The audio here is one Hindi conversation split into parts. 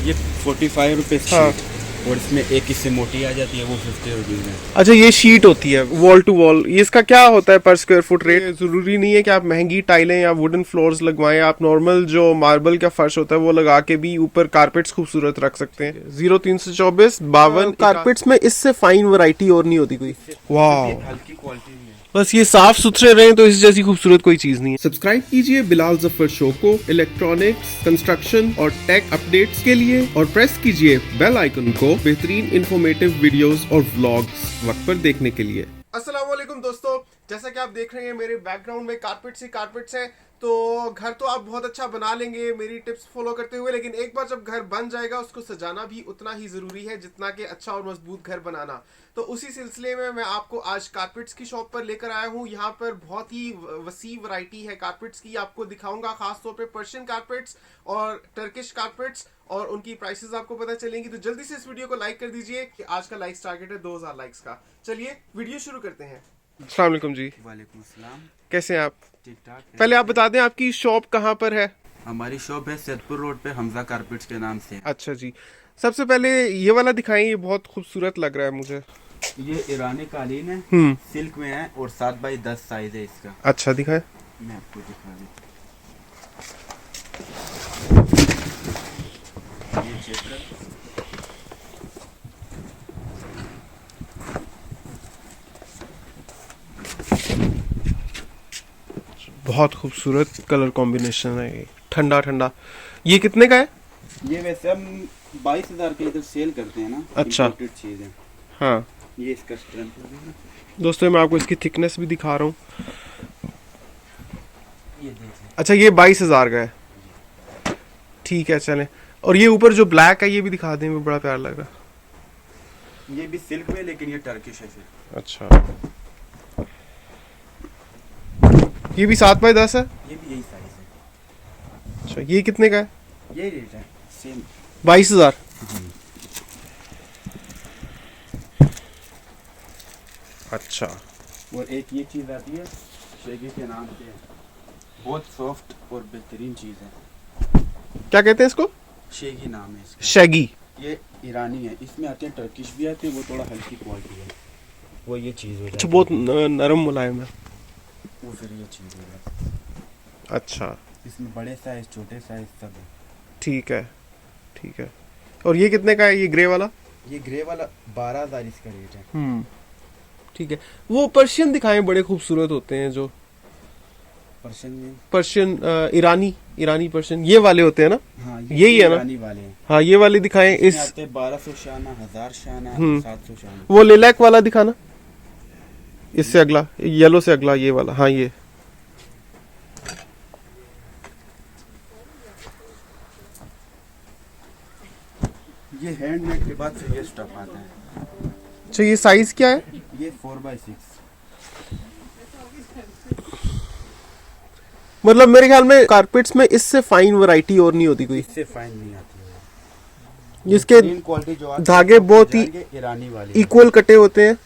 ये 45 रुपये हाँ। शीट, और इसमें एक इससे मोटी आ जाती है, वो 50 रुपीज़ में। अच्छा, ये शीट होती है वॉल टू वॉल। ये इसका क्या होता है पर स्क्वायर फुट रेट? जरूरी नहीं है कि आप महंगी टाइलें या वुडन फ्लोर्स लगवाएं, आप नॉर्मल जो मार्बल का फर्श होता है वो लगा के भी ऊपर कारपेट्स खूबसूरत रख सकते हैं। 0324 52 कारपेट्स में इससे फाइन वैरायटी और नहीं होती कोई। वाह, हल्की क्वालिटी भी है। बस ये साफ सुथरे रहे तो इस जैसी खूबसूरत कोई चीज नहीं है। सब्सक्राइब कीजिए बिलाल जफर शो को इलेक्ट्रॉनिक्स, कंस्ट्रक्शन और टेक अपडेट्स के लिए, और प्रेस कीजिए बेल आइकन को बेहतरीन इंफॉर्मेटिव वीडियोस और व्लॉग्स वक्त पर देखने के लिए। अस्सलाम वालेकुम दोस्तों, जैसा कि आप देख रहे हैं मेरे बैकग्राउंड में कारपेट्स ही कारपेट्स हैं। तो घर तो आप बहुत अच्छा बना लेंगे मेरी टिप्स फॉलो करते हुए, लेकिन एक बार जब घर बन जाएगा उसको सजाना भी उतना ही ज़रूरी है जितना कि अच्छा और मजबूत घर बनाना। तो उसी सिलसिले में मैं आपको आज कारपेट्स की शॉप पर लेकर आया हूँ। यहाँ पर बहुत ही वसी वैरायटी है कारपेट्स की, आपको दिखाऊंगा खास तौर पे पर्शियन कारपेट्स और टर्किश कारपेट्स, और उनकी प्राइसेस आपको पता चलेंगी। तो जल्दी से इस वीडियो को लाइक कर दीजिए कि आज का लाइक्स टारगेट है 2000 लाइक्स का। चलिए वीडियो शुरू करते हैं। अस्सलाम वालेकुम जी। वालेकुम अस्सलाम। कैसे हैं आप? ठीक ठाक। पहले आप बता दें आपकी शॉप कहाँ पर है? हमारी शॉप है सैदपुर रोड पे, हमजा कारपेट्स के नाम से। अच्छा जी, सबसे पहले ये वाला दिखाएं, ये बहुत खूबसूरत लग रहा है मुझे। ये ईरानी कालीन है, सिल्क में है और 7x10 साइज है इसका। अच्छा दिखाएं। मैं आपको दिखा देता हूँ। ये चेक कर। बहुत खूबसूरत कलर कॉम्बिनेशन है ये, ठंडा ठंडा। ये कितने का है? ये वैसे हम 22,000 के इधर सेल करते हैं ना। अच्छा। इंपोर्टेड चीज है। हाँ ये इसका स्ट्रेंथ है। दोस्तों, मैं आपको इसकी थिकनेस भी दिखा रहा हूँ। ये देखिए। अच्छा, ये 22,000 का है। ठीक है, चलें। और ये ऊपर जो ब्लैक है ये भी दिखा दें, वो बड़ा प्यारा लग रहा है। ये भी सिल्क में, लेकिन ये टर्किश है फिर। अच्छा, ये भी 7x10 है। ये भी यही साइज है। अच्छा, ये कितने का है? ये रेट है सेम। 22,000। अच्छा, और एक ये चीज आती है शेगी के नाम से, बहुत सॉफ्ट और बेहतरीन चीज है। क्या कहते हैं इसको? शेगी नाम है इसका। शैगी। ये ईरानी है, इसमें आते हैं टर्किश भी आते हैं, वो थोड़ा हल्की क्वालिटी है। वो ये चीज हो जाती अच्छा, है। बहुत नरम मुलायम है। वो फिर ये चीज हो जाती है। अच्छा, इसमें बड़े साइज छोटे साइज सब है। ठीक है, ठीक है। और ये कितने का है, ये ग्रे वाला? ये ग्रे वाला 12,000 इसका रेट है। ठीक है। वो पर्शियन दिखाएं, बड़े खूबसूरत होते हैं जो पर्शियन में। पर्शियन, ईरानी पर्शियन, ये वाले होते हैं ना? हाँ, यही है ना? ईरानी वाले हैं। हाँ, ये वाले दिखाएं। इसमें इस आते हैं 1200 शाना, 1000 शाना, 700 शाना। वो लिलैक वाला दिखाना, इससे अगला, येलो से अगला, ये वाला। हाँ, ये ये हैंडमेड के बाद से ये स्टफ आता है। अच्छा, ये साइज क्या है? ये 4x6। मतलब मेरे ख्याल में कारपेट्स में इससे फाइन वैरायटी और नहीं होती कोई। इससे फाइन नहीं आती है। जिसके क्वालिटी जो आती धागे है, बहुत ही ईरानी वाली इक्वल कटे होते हैं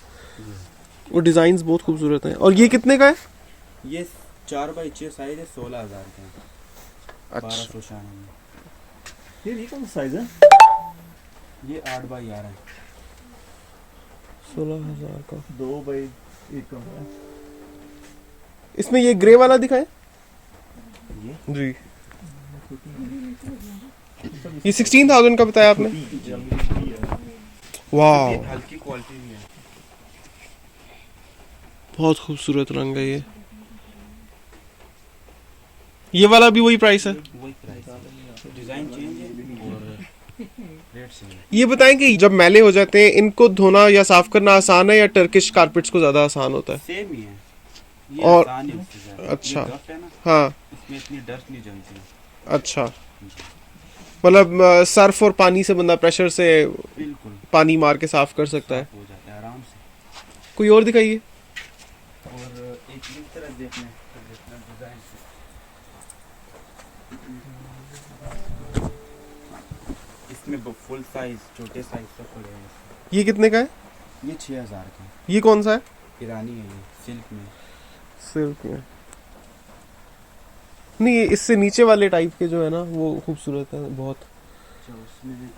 और डिजाइन बहुत खूबसूरत हैं। और ये कितने का है? ये 4x6 साइज है, 16,000 का। अच्छा, 1200 शाना में। ये कौन सा साइज है? ये 8x11 है। 16,000 का। 2x1 का है। इसमें ये ग्रे वाला दिखाएं जी। ये 16,000 का बताया आपने? वाह, ये हल्की क्वालिटी भी है। बहुत खूबसूरत रंग है ये। ये वाला भी वही प्राइस है? वही प्राइस है, डिजाइन चेंज है और रेट सेम है। ये बताएं कि जब मैले हो जाते हैं इनको धोना या साफ करना आसान है या टर्किश कारपेट्स को ज्यादा आसान होता है? सेम ही है। ये और- आसान है उससे ज़्यादा। अच्छा। ये डस्ट है ना, हाँ, इसमें इतनी डस्ट नहीं जमती। अच्छा। मतलब सर्फ और पानी से बंदा प्रेशर से बिल्कुल पानी मार के साफ कर सकता है। हो जाता है आराम से। कोई और दिखाइए। और एक इस तरह देखना डिजाइन से। इसमें फुल साइज छोटे साइज सब पड़े हैं। ये कितने का है? ये 6,000 का है। ये कौन सा है? ईरानी है, ये सिल्क में। सिल्क में नहीं, इससे नीचे वाले टाइप के जो है ना वो खूबसूरत है बहुत। अच्छा उसमें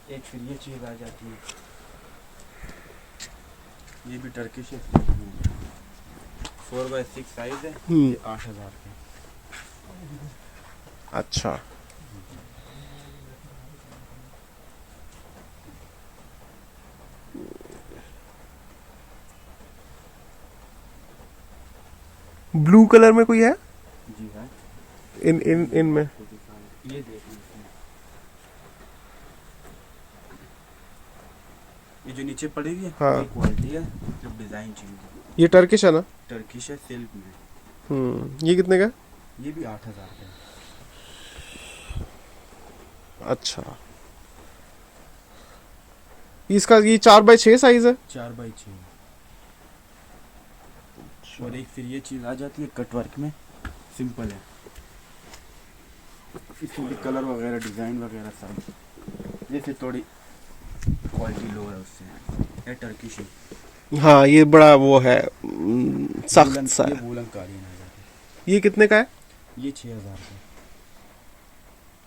एक फिर ये चीज़ आ जाती है, ये भी टर्किश है, 4x6 साइज है, ये 8,000 का। अच्छा, ब्लू कलर में कोई है जी है, इन इन इनमें? ये देखिए इसमें। ये जो नीचे पड़ेगी है, हाँ। ये क्वालिटी है, जो डिज़ाइन चाहिए, ये टर्किश है ना? टर्किश है, सिल्क में। ये कितने का है? ये भी 8,000 का है। अच्छा, इसका ये 4x6 साइज है? 4x6। और एक फिर ये चीज़ आ जाती है कट वर्क में, सिंपल है, इसमें भी कलर वगैरह डिज़ाइन वगैरह सब, जैसे थोड़ी क्वालिटी लो है उससे, है टर्किश है। हाँ, ये बड़ा वो है सख्त सा ये है। वूलन कालीन आ जाती ये कितने का है? है, ये 6,000 का।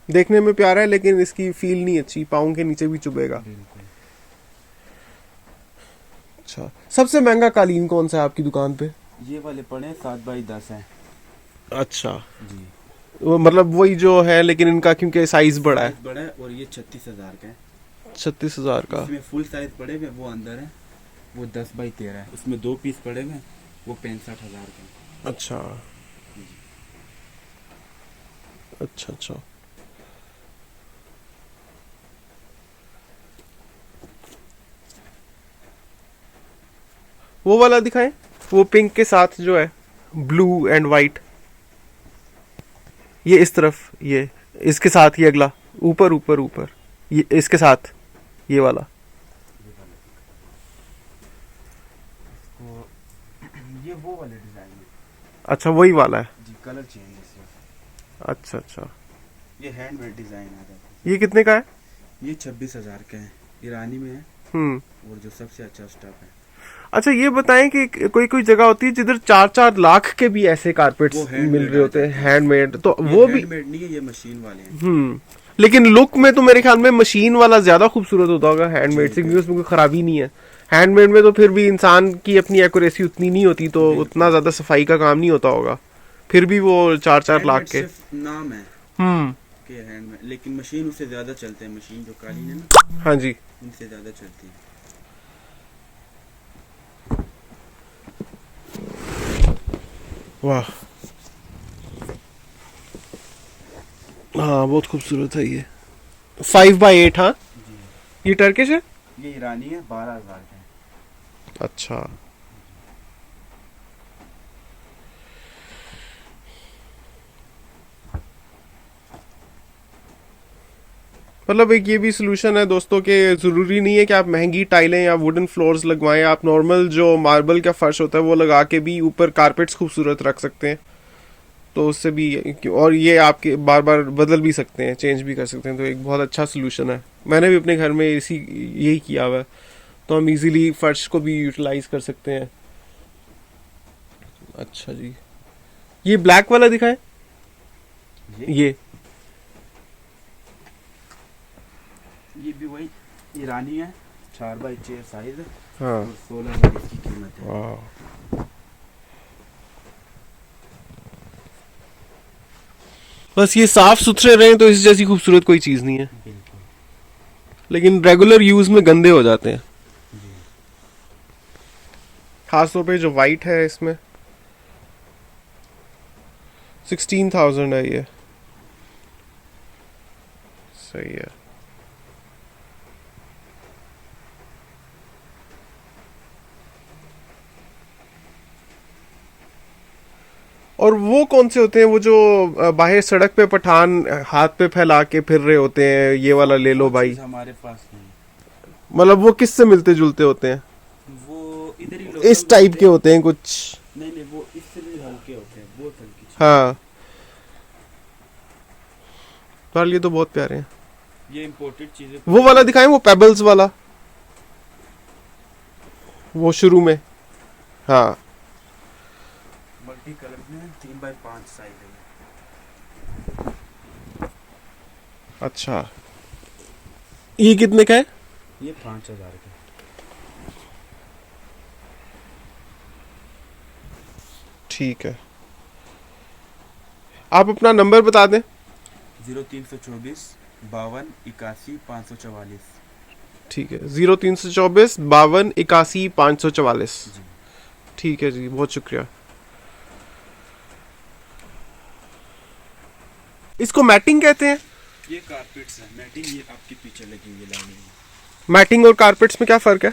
देखने में प्यारा है लेकिन इसकी फील नहीं अच्छी, पाँव के नीचे भी चुभेगा। बिल्कुल। अच्छा, सबसे महंगा कालीन कौन सा है आपकी दुकान पे? ये वाले पड़े 7x10 है। अच्छा, जी, वो मतलब वही जो है, लेकिन इनका क्योंकि साइज बड़ा है। साइज बड़ा है, और ये 36,000 का है। 36,000 का। इसमें फुल साइज पड़े हुए वो अंदर है, वो 10x13 है, उसमें 2 पीस पड़े हुए, वो 65,000 का है। अच्छा अच्छा अच्छा, वो वाला दिखाएं, वो पिंक के साथ जो है, ब्लू एंड वाइट। ये इस तरफ, ये इसके साथ, ये अगला ऊपर ऊपर ऊपर, ये इसके साथ, ये वाला। तो ये वो वाले डिजाइन है। अच्छा, वही वाला है। जी, कलर चेंज है सिर्फ। अच्छा अच्छा, ये हैंडमेड डिजाइन आ जाता ये कितने का है? है। ये 26,000 का है, ईरानी में है, और जो सबसे अच्छा स्टफ है। अच्छा, ये बताएं कि कोई कोई जगह होती है जिधर 4-4 लाख के भी ऐसे कारपेट्स वो handmade मिल रहे होते हैं, आते हैं। हैंडमेड, तो ये वो भी। हैंडमेड नहीं है, ये मशीन वाले हैं। लेकिन लुक में तो मेरे ख्याल में मशीन वाला ज्यादा खूबसूरत होता होगा हैंडमेड से, क्योंकि उसमें कोई खराबी नहीं है। हैंडमेड में तो फिर भी इंसान की अपनी एक्यूरेसी उतनी नहीं होती, तो उतना ज्यादा सफाई का काम नहीं होता होगा, फिर भी वो 4-4 लाख हैंडमेड के। सिर्फ नाम है कि हैंडमेड, लेकिन मशीन उससे ज्यादा चलते हैं। मशीन जो कालीन है ना, हाँ जी। उनसे ज्यादा चलती है। वाह, हाँ बहुत खूबसूरत है ये। 5x8, हाँ। जी, ये टर्किश है? ये ईरानी है, 12,000 का है। अच्छा, मतलब एक ये भी सोल्यूशन है दोस्तों कि ज़रूरी नहीं है कि आप महंगी टाइलें या वुडन फ्लोर्स लगवाएं, आप नॉर्मल जो मार्बल का फर्श होता है वो लगा के भी ऊपर कारपेट्स खूबसूरत रख सकते हैं, तो उससे भी, और ये आपके बार बार बदल भी सकते हैं, चेंज भी कर सकते हैं, तो एक बहुत अच्छा सोल्यूशन है। मैंने भी अपने घर में इसी यही किया हुआ है, तो हम इजीली फर्श को भी यूटिलाइज कर सकते हैं। अच्छा जी, ये ब्लैक वाला दिखाएं। ये भी वही ईरानी है, 4x6 साइज है, हाँ, और 16,000 इसकी कीमत है। वाह, बस ये साफ सुथरे रहें तो इस जैसी खूबसूरत कोई चीज नहीं है, बिल्कुल। लेकिन रेगुलर यूज में गंदे हो जाते हैं, जी, खासतौर पे जो वाइट है इसमें। 16,000 है ये, सही है। और वो कौन से होते हैं वो जो बाहर सड़क पे पठान हाथ पे फैला के फिर रहे होते हैं, ये वाला ले लो वो भाई? चीज़ हमारे पास नहीं है। मतलब वो किससे मिलते जुलते होते हैं? वो इधर ही इस टाइप के होते हैं कुछ? नहीं नहीं, वो इससे भी हल्के होते हैं, बहुत हल्की चीज़। हाँ, तो ये तो बहुत प्यारे हैं। ये इम्पोर्टेड चीजें। वो वाला दिखाएं, वो पेबल्स वाला, वो शुरू में। हाँ, मल्टी कलर में 3x5 साइज है। अच्छा, ये कितने का है? ये 5,000 का। ठीक है, आप अपना नंबर बता दें। 0324 52 81 544। ठीक है, 0324 52 81 544। जी। ठीक है जी, बहुत शुक्रिया। इसको मैटिंग कहते हैं? ये कारपेट्स है, मैटिंग ये आपके पीछे लगी हुई है लाइन में। मैटिंग और कारपेट्स में क्या फ़र्क है?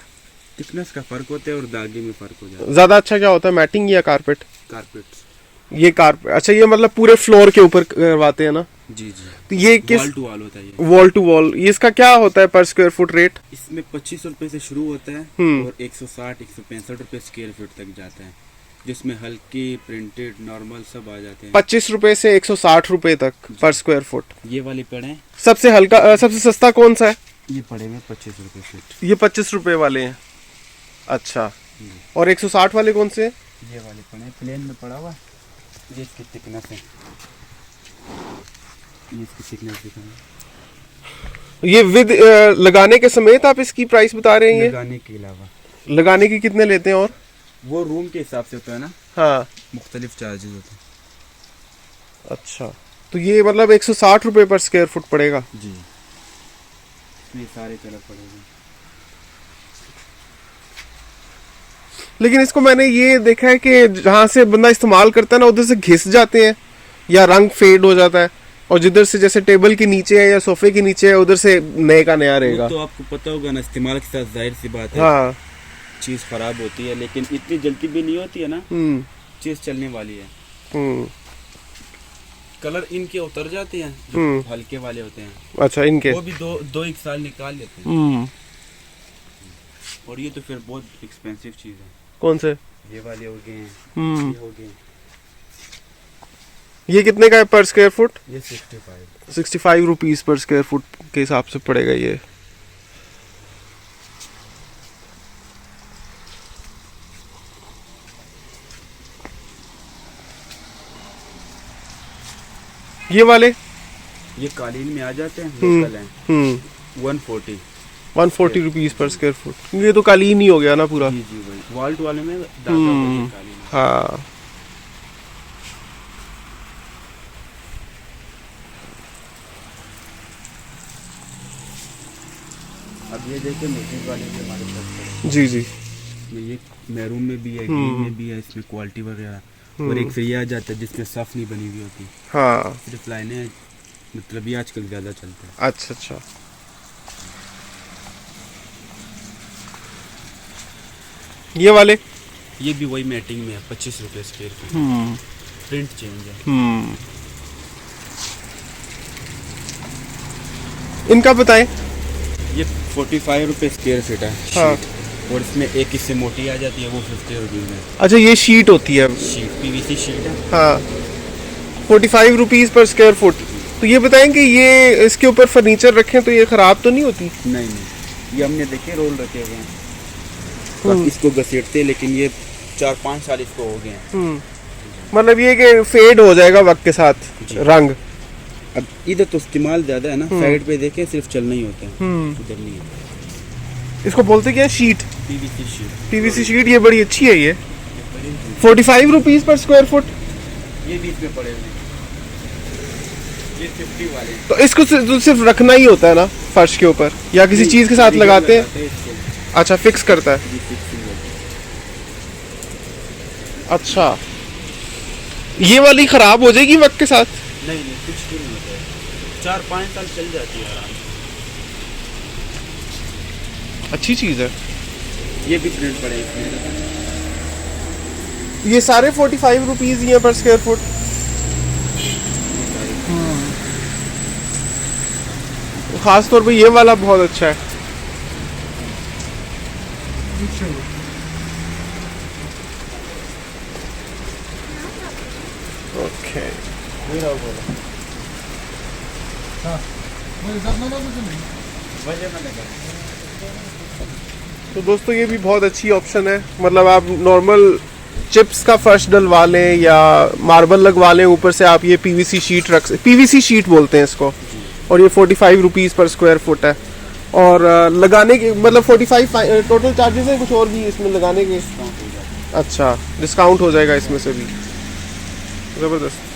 थिकनेस का फर्क होता है और दागे में फर्क हो जाता है। ज़्यादा अच्छा क्या होता है, मैटिंग या कारपेट? कारपेट्स। ये कारपेट, अच्छा ये मतलब पूरे फ्लोर के ऊपर करवाते हैं ना? जी जी। तो ये किस वॉल टू वॉल होता है ये। वॉल टू वॉल, ये इसका क्या होता है पर स्क्वायर फुट रेट? इसमें 25 रुपए से शुरू होता है हम्म। और 160 165 रुपए स्क्वायर फीट तक जाता है, जिसमें हल्के प्रिंटेड नॉर्मल सब आ जाते हैं। 25 रुपए से 160 रुपए तक पर स्क्वायर फुट। ये वाली पड़े, सबसे हल्का सबसे सस्ता कौन सा है? ये पड़े हुए 25 रुपए फीट। ये 25 रुपए वाले हैं। अच्छा, और 160 वाले कौन से हैं? ये वाले पड़े प्लेन में पड़ा हुआ, ये इसकी थिकनेस है, ये इसकी थिकनेस दिखाएं। ये विद लगाने के समेत आप इसकी प्राइस बता रहे हैं? लगाने के अलावा ये लगाने की कितने लेते हैं? और वो रूम के हिसाब से होता है ना, हाँ, मुख्तलिफ चार्जेस होते हैं। अच्छा, तो ये मतलब 160 रुपए पर स्क्वायर फुट पड़ेगा। जी, ये सारे कलर पड़ेंगे। लेकिन इसको मैंने ये देखा है कि जहाँ से बंदा इस्तेमाल करता है ना, उधर से घिस जाते हैं या रंग फेड हो जाता है, और जिधर से जैसे टेबल के नीचे है या सोफे के नीचे है, उधर से नए का नया रहेगा। वो तो आपको पता होगा ना, इस्तेमाल के साथ जाहिर सी बात है हाँ। चीज़ खराब होती है, लेकिन इतनी जल्दी भी नहीं होती है ना, चीज़ चलने वाली है। कलर इनके उतर जाते हैं जो हल्के वाले होते हैं। अच्छा, इनके वो भी दो एक साल निकाल लेते हैं। और ये तो फिर बहुत एक्सपेंसिव चीज़ है। कौन से? ये वाले हो गए हैं, ये हो गए। ये कितने का है पर स्क्वायर फुट? ये 65 65 रुपीज पर स्क्वायर फुट के हिसाब से पड़ेगा ये। ये वाले ये कालीन में आ जाते हैं, लोकल हैं। 140 रुपीज पर स्क्वायर फुट। ये तो कालीन ही हो गया ना पूरा। जी जी, वही वॉल टू वाले में दागा वाली कालीन है। हाँ, अब ये देखिए मोटिव वाले भी हमारे पास जी जी। में ये मैरून में भी है, ग्रीन में भी है, इसमें क्वालिटी वगैरह। और एक से ये आ जाता है जिसमें सफ नहीं बनी हुई होती। हाँ, सिर्फ लाइनें, मतलब ये आजकल ज़्यादा चलता है। अच्छा अच्छा। ये वाले? ये भी वही मैटिंग में है, 25 रुपये स्क्वायर फीट। प्रिंट चेंज है। इनका बताएं। ये 45 रुपये स्क्वायर फीट है। हाँ। शीट। और इसमें एक इससे मोटी आ जाती है, वो 50 रुपीज़ में। अच्छा, ये शीट होती है? शीट PVC शीट है। हाँ, 45 रुपीज पर स्क्वायर फुट। तो ये बताएं कि ये इसके ऊपर फर्नीचर रखें तो ये खराब तो नहीं होती? नहीं नहीं, ये हमने देखे रोल रखे हुए हैं, तो इसको घसीटते, लेकिन ये 4-5 साल इसको हो गए हैं। मतलब ये कि फेड हो जाएगा वक्त के साथ रंग। अब इधर तो इस्तेमाल ज्यादा है ना, साइड पे देखें सिर्फ चलना ही होता है, उधर नहीं है। इसको बोलते क्या है? Sheet, PVC sheet. PVC sheet. ये बड़ी अच्छी है। ये 45 रुपीज पर स्क्वायर फुट। ये भी इसमें पड़े हुए हैं, ये 50 वाले। तो इसको सिर्फ रखना ही होता है ना फर्श के ऊपर, या किसी चीज के साथ लगाते हैं? अच्छा, फिक्स करता है। अच्छा, ये वाली खराब हो जाएगी वक्त के साथ? नहीं नहीं, कुछ भी नहीं होता है, 4-5 साल चल जाती है आराम से। अच्छी चीज है। ये भी प्रिंट पड़े इसमें। ये सारे 45 रुपीज ही हैं पर स्क्वायर फुट। खास तौर पे ये वाला बहुत अच्छा है। ओके, तो दोस्तों ये भी बहुत अच्छी ऑप्शन है। मतलब आप नॉर्मल चिप्स का फर्श डलवा लें या मार्बल लगवा लें, ऊपर से आप ये PVC शीट PVC शीट बोलते हैं इसको, और ये 45 रुपीज़ पर स्क्वायर फुट है। और लगाने के मतलब 45 टोटल चार्जेस हैं, कुछ और भी इसमें लगाने के? अच्छा, डिस्काउंट हो जाएगा इसमें से भी, ज़बरदस्त।